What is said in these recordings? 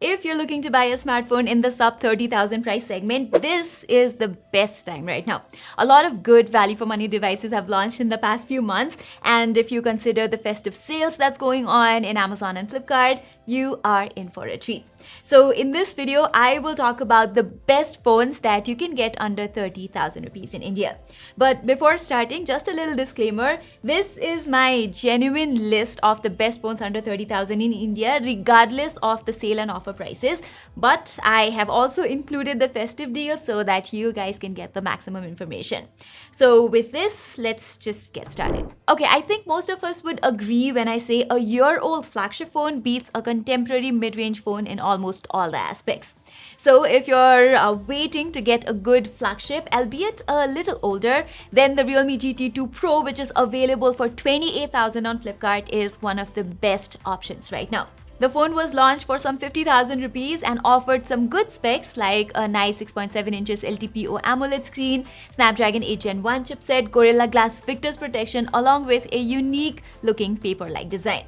If you're looking to buy a smartphone in the sub 30,000 price segment, this is the best time right now. A lot of good value for money devices have launched in the past few months, and if you consider the festive sales that's going on in Amazon and Flipkart, you are in for a treat. So in this video, I will talk about the best phones that you can get under 30,000 rupees in India. But before starting, just a little disclaimer, this is my genuine list of the best phones under 30,000 in India, regardless of the sale and offer prices. But I have also included the festive deals so that you guys can get the maximum information. So with this, let's just get started. Okay, I think most of us would agree when I say a year-old flagship phone beats a contemporary mid-range phone in almost all the aspects. So if you're waiting to get a good flagship, albeit a little older, then the Realme GT 2 Pro, which is available for 28,000 on Flipkart, is one of the best options right now. The phone was launched for some 50,000 rupees and offered some good specs like a nice 6.7 inches LTPO AMOLED screen, Snapdragon 8 Gen 1 chipset, Gorilla Glass Victus protection, along with a unique looking paper-like design.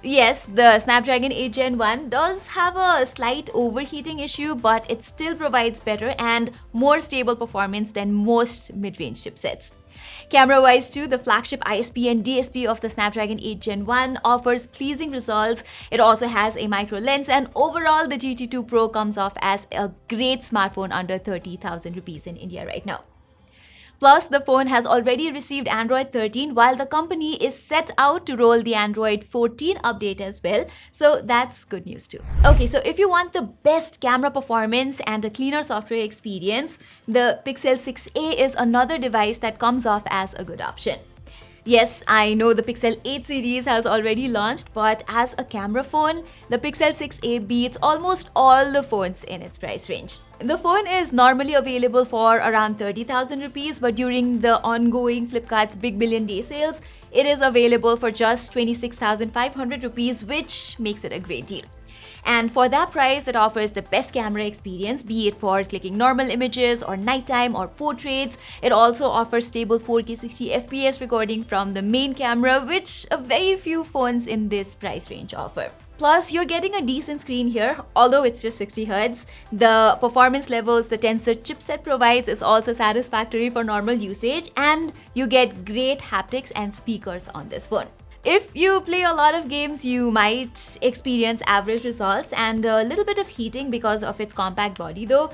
Yes, the Snapdragon 8 Gen 1 does have a slight overheating issue, but it still provides better and more stable performance than most mid-range chipsets. Camera-wise too, the flagship ISP and DSP of the Snapdragon 8 Gen 1 offers pleasing results. It also has a micro lens, and overall the GT 2 Pro comes off as a great smartphone under 30,000 rupees in India right now. Plus, the phone has already received Android 13, while the company is set out to roll the Android 14 update as well, so that's good news too. Okay, so if you want the best camera performance and a cleaner software experience, the Pixel 6a is another device that comes off as a good option. Yes, I know the Pixel 8 series has already launched, but as a camera phone, the Pixel 6a beats almost all the phones in its price range. The phone is normally available for around 30,000 rupees, but during the ongoing Flipkart's Big Billion Day sales, it is available for just 26,500 rupees, which makes it a great deal. And for that price, it offers the best camera experience, be it for clicking normal images or nighttime or portraits. It also offers stable 4K 60 FPS recording from the main camera, which a very few phones in this price range offer. Plus, you're getting a decent screen here, although it's just 60Hz. The performance levels the Tensor chipset provides is also satisfactory for normal usage, and you get great haptics and speakers on this phone. If you play a lot of games, you might experience average results and a little bit of heating because of its compact body though.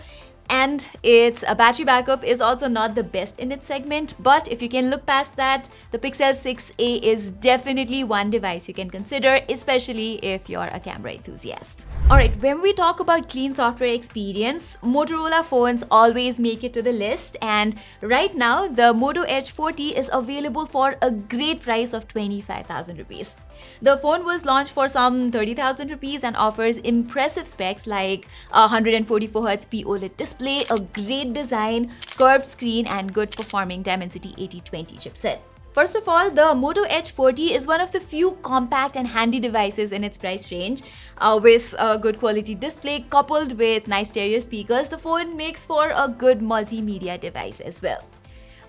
And its battery backup is also not the best in its segment, but if you can look past that, the Pixel 6a is definitely one device you can consider, especially if you're a camera enthusiast. Alright, when we talk about clean software experience, Motorola phones always make it to the list, and right now the Moto Edge 40 is available for a great price of 25,000 rupees. The phone was launched for some 30,000 rupees and offers impressive specs like a 144Hz POLED display, a great design, curved screen, and good performing Dimensity 8020 chipset. First of all, the Moto Edge 40 is one of the few compact and handy devices in its price range. With a good quality display coupled with nice stereo speakers, the phone makes for a good multimedia device as well.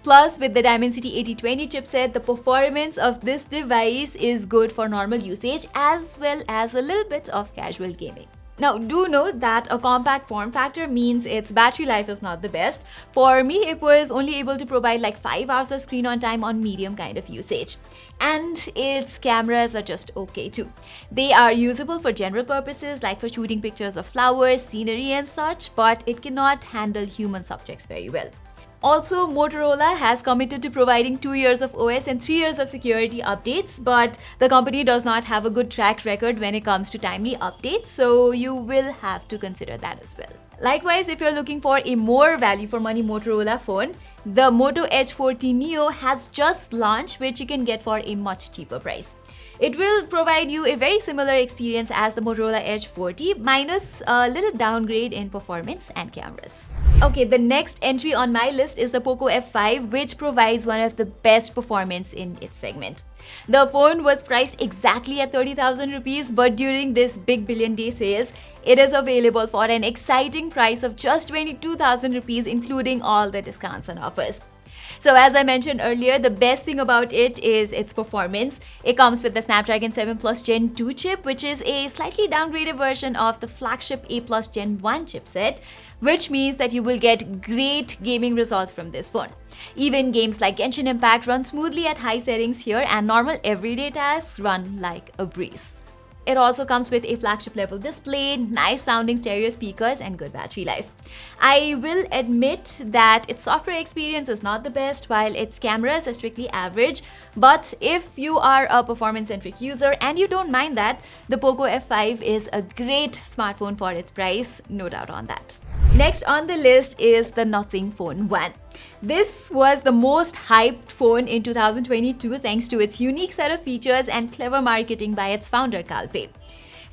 Plus, with the Dimensity 8020 chipset, the performance of this device is good for normal usage as well as a little bit of casual gaming. Now, do note that a compact form factor means its battery life is not the best. For me, it was only able to provide like 5 hours of screen on time on medium kind of usage. And its cameras are just okay too. They are usable for general purposes like for shooting pictures of flowers, scenery and such, but it cannot handle human subjects very well. Also, Motorola has committed to providing 2 years of OS and 3 years of security updates, but the company does not have a good track record when it comes to timely updates, so you will have to consider that as well. Likewise, if you're looking for a more value for money Motorola phone, the Moto Edge 40 Neo has just launched, which you can get for a much cheaper price. It will provide you a very similar experience as the Motorola Edge 40 minus a little downgrade in performance and cameras. Okay, the next entry on my list is the Poco F5, which provides one of the best performance in its segment. The phone was priced exactly at 30,000 rupees, but during this Big Billion Day sales, it is available for an exciting price of just 22,000 rupees, including all the discounts and offers. So as I mentioned earlier, the best thing about it is its performance. It comes with the Snapdragon 7 Plus Gen 2 chip, which is a slightly downgraded version of the flagship A Plus Gen 1 chipset, which means that you will get great gaming results from this phone. Even games like Genshin Impact run smoothly at high settings here, and normal everyday tasks run like a breeze. It also comes with a flagship level display, nice sounding stereo speakers, and good battery life. I will admit that its software experience is not the best, while its cameras are strictly average. But if you are a performance-centric user and you don't mind that, the Poco F5 is a great smartphone for its price, no doubt on that. Next on the list is the Nothing Phone 1. This was the most hyped phone in 2022 thanks to its unique set of features and clever marketing by its founder Kalpe.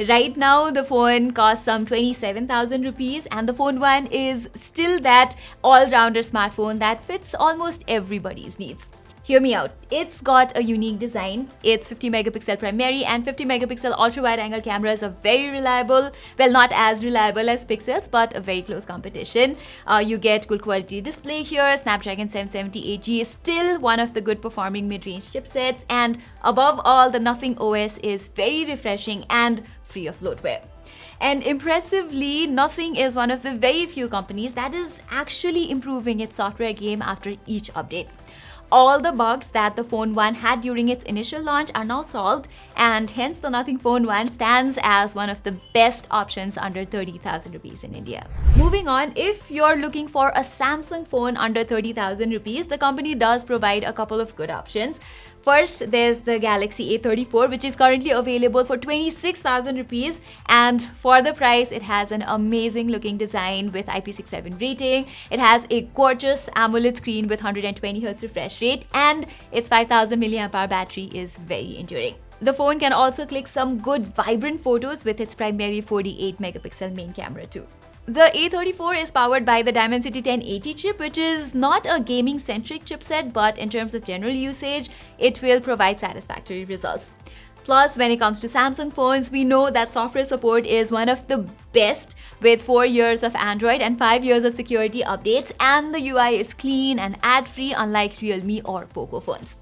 Right now, the phone costs some 27,000 rupees, and the Phone 1 is still that all-rounder smartphone that fits almost everybody's needs. Hear me out. It's got a unique design. Its 50 megapixel primary and 50 megapixel ultra wide angle cameras are very reliable. Well, not as reliable as Pixels, but a very close competition. You get good quality display here. Snapdragon 770 AG is still one of the good performing mid-range chipsets, and above all, the Nothing OS is very refreshing and free of bloatware. And impressively, Nothing is one of the very few companies that is actually improving its software game after each update. All the bugs that the Phone 1 had during its initial launch are now solved, and hence the Nothing Phone 1 stands as one of the best options under 30,000 rupees in India. Moving on, if you're looking for a Samsung phone under 30,000 rupees, the company does provide a couple of good options. First, there's the Galaxy A34, which is currently available for 26,000 rupees, and for the price, it has an amazing looking design with IP67 rating. It has a gorgeous AMOLED screen with 120Hz refresh rate, and its 5000 mAh battery is very enduring. The phone can also click some good vibrant photos with its primary 48 megapixel main camera too. The A34 is powered by the Dimensity 1080 chip, which is not a gaming-centric chipset, but in terms of general usage, it will provide satisfactory results. Plus, when it comes to Samsung phones, we know that software support is one of the best, with 4 years of Android and 5 years of security updates, and the UI is clean and ad-free, unlike Realme or Poco phones.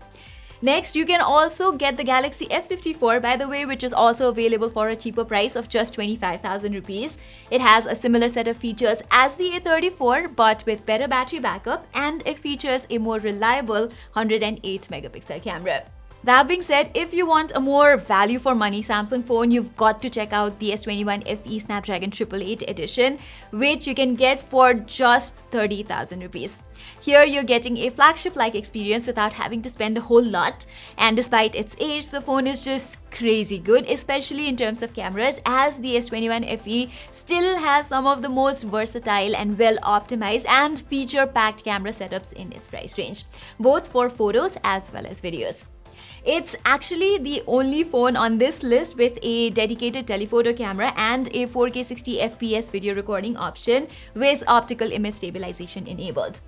Next, you can also get the Galaxy F54, by the way, which is also available for a cheaper price of just 25,000 rupees. It has a similar set of features as the A34, but with better battery backup, and it features a more reliable 108 megapixel camera. That being said, if you want a more value for money Samsung phone, you've got to check out the S21 FE Snapdragon 888 edition, which you can get for just 30,000 rupees. Here you're getting a flagship-like experience without having to spend a whole lot, and despite its age, the phone is just crazy good, especially in terms of cameras, as the S21 FE still has some of the most versatile and well-optimized and feature-packed camera setups in its price range, both for photos as well as videos. It's actually the only phone on this list with a dedicated telephoto camera and a 4K 60 FPS video recording option with optical image stabilization enabled.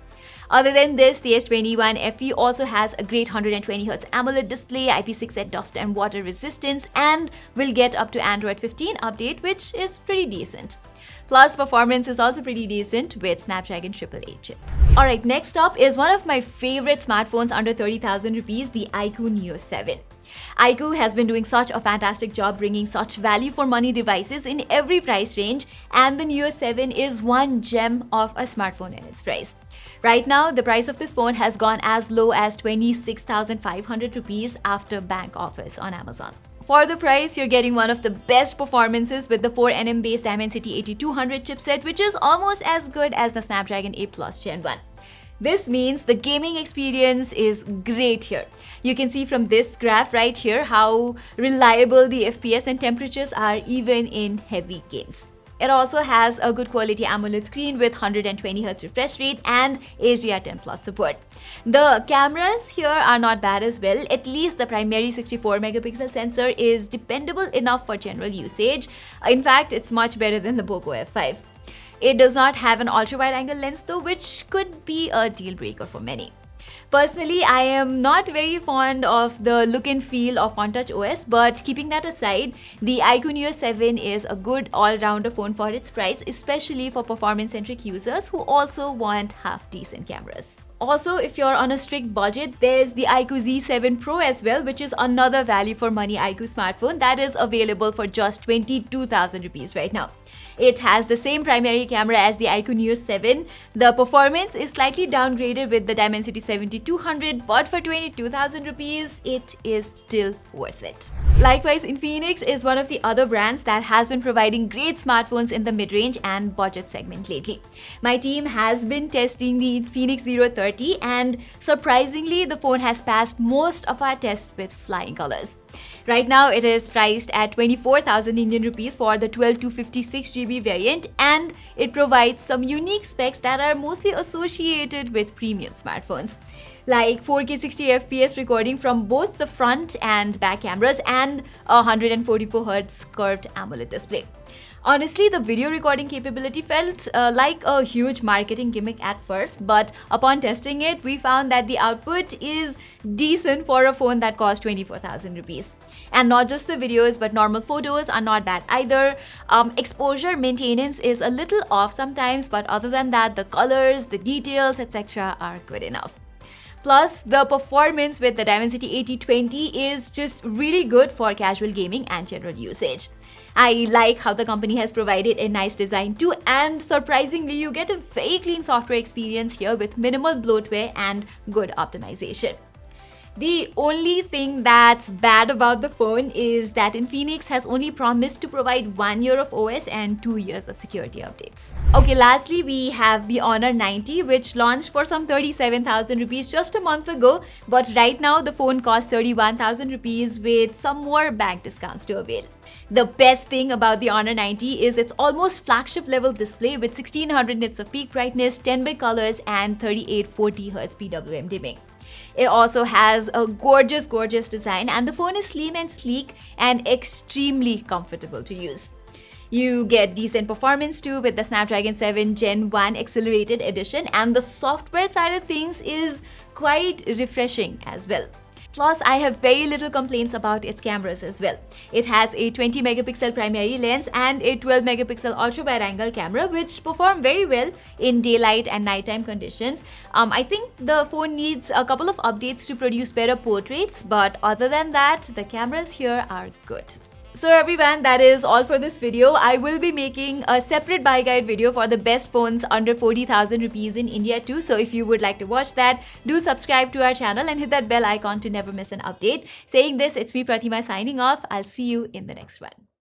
Other than this, the S21 FE also has a great 120Hz AMOLED display, IP68 dust and water resistance, and will get up to Android 15 update, which is pretty decent. Plus, performance is also pretty decent with Snapdragon 888 chip. Alright, next up is one of my favorite smartphones under 30,000 rupees, the IQOO Neo 7. IQOO has been doing such a fantastic job bringing such value for money devices in every price range, and the Neo 7 is one gem of a smartphone in its price. Right now, the price of this phone has gone as low as 26,500 rupees after bank offers on Amazon. For the price, you're getting one of the best performances with the 4nm based Dimensity 8200 chipset, which is almost as good as the Snapdragon 8 Plus Gen 1. This means the gaming experience is great here. You can see from this graph right here how reliable the FPS and temperatures are even in heavy games. It also has a good quality AMOLED screen with 120Hz refresh rate and HDR10 Plus support. The cameras here are not bad as well. At least the primary 64 megapixel sensor is dependable enough for general usage. In fact, it's much better than the Poco F5. It does not have an ultra-wide angle lens though, which could be a deal breaker for many. Personally, I am not very fond of the look and feel of OneTouch OS, but keeping that aside, the IQOO Neo 7 is a good all-rounder phone for its price, especially for performance-centric users who also want half-decent cameras. Also, if you're on a strict budget, there's the IQOO Z7 Pro as well, which is another value for money IQOO smartphone that is available for just 22,000 rupees right now. It has the same primary camera as the IQOO Neo 7. The performance is slightly downgraded with the Dimensity 7200, but for 22,000 rupees, it is still worth it. Likewise, Infinix is one of the other brands that has been providing great smartphones in the mid-range and budget segment lately. My team has been testing the Infinix 030, and surprisingly, the phone has passed most of our tests with flying colors. Right now, it is priced at 24,000 Indian rupees for the 12 to 56 GB variant, and it provides some unique specs that are mostly associated with premium smartphones, like 4K 60 FPS recording from both the front and back cameras and a 144Hz curved AMOLED display. Honestly, the video recording capability felt like a huge marketing gimmick at first, but upon testing it, we found that the output is decent for a phone that costs 24,000 rupees. And not just the videos, but normal photos are not bad either. Exposure maintenance is a little off sometimes, but other than that, the colors, the details, etc. are good enough. Plus, the performance with the Dimensity 8020 is just really good for casual gaming and general usage. I like how the company has provided a nice design too, and surprisingly, you get a very clean software experience here with minimal bloatware and good optimization. The only thing that's bad about the phone is that Infinix has only promised to provide 1 year of OS and 2 years of security updates. Okay, lastly, we have the Honor 90, which launched for some 37,000 rupees just a month ago, but right now the phone costs 31,000 rupees with some more bank discounts to avail. The best thing about the Honor 90 is its almost flagship level display with 1600 nits of peak brightness, 10-bit colors, and 3840Hz PWM dimming. It also has a gorgeous design, and the phone is slim and sleek and extremely comfortable to use. You get decent performance too with the Snapdragon 7 Gen 1 Accelerated Edition, and the software side of things is quite refreshing as well. Plus, I have very little complaints about its cameras as well. It has a 20 megapixel primary lens and a 12 megapixel ultra wide angle camera, which perform very well in daylight and nighttime conditions. I think the phone needs a couple of updates to produce better portraits, but other than that, the cameras here are good. So everyone, that is all for this video. I will be making a separate buy guide video for the best phones under 40,000 rupees in India too. So if you would like to watch that, do subscribe to our channel and hit that bell icon to never miss an update. Saying this, it's me Pratima signing off. I'll see you in the next one.